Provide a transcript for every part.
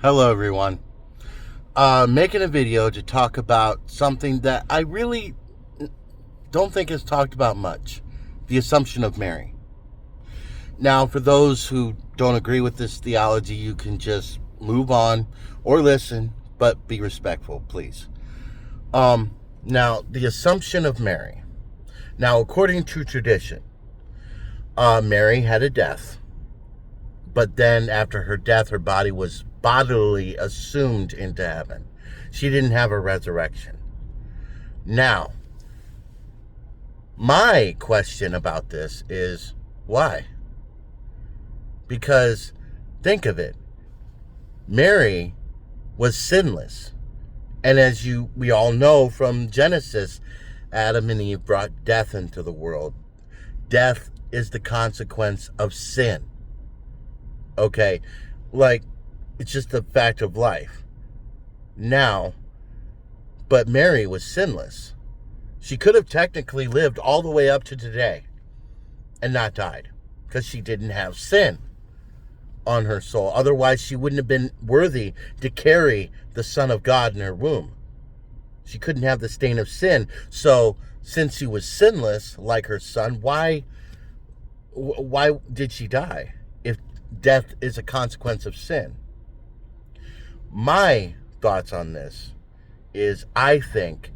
Hello, everyone. Making a video to talk about something that I really don't think is talked about much: the Assumption of Mary. Now, for those who don't agree with this theology, you can just move on or listen, but be respectful, please. Now, the Assumption of Mary. Now, according to tradition, Mary had a death, but then after her death, her body was bodily assumed into heaven. She didn't have a resurrection. Now, my question about this is why? Because think of it. Mary was sinless. And as we all know from Genesis, Adam and Eve brought death into the world. Death is the consequence of sin. Okay? Like, it's just a fact of life. Now, but Mary was sinless. She could have technically lived all the way up to today and not died because she didn't have sin on her soul. Otherwise, she wouldn't have been worthy to carry the Son of God in her womb. She couldn't have the stain of sin. So, since she was sinless, like her son, why did she die if death is a consequence of sin? My thoughts on this is I think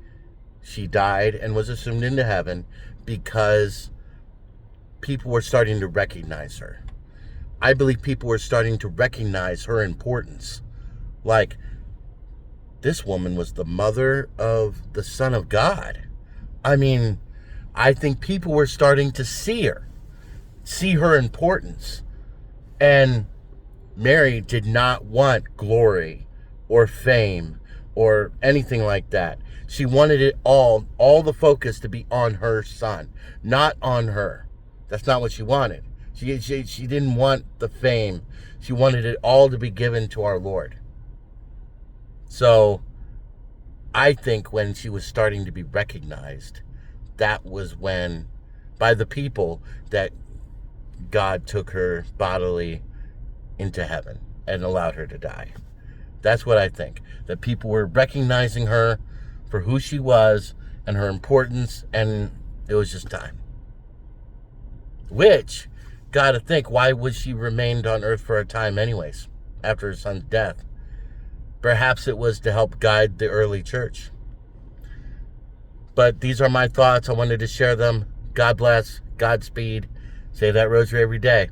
she died and was assumed into heaven because people were starting to recognize her. I believe people were starting to recognize her importance. Like, this woman was the mother of the Son of God. I mean, I think people were starting to see her importance. And Mary did not want glory or fame or anything like that. She wanted it all the focus to be on her son, not on her. That's not what she wanted. She didn't want the fame. She wanted it all to be given to our Lord. So I think when she was starting to be recognized, that was when, by the people, that God took her bodily into heaven and allowed her to die. That's what I think. That people were recognizing her for who she was and her importance, and it was just time. Which, gotta think, why would she remained on earth for a time anyways, after her son's death? Perhaps it was to help guide the early church. But these are my thoughts. I wanted to share them. God bless. Godspeed. Say that rosary every day.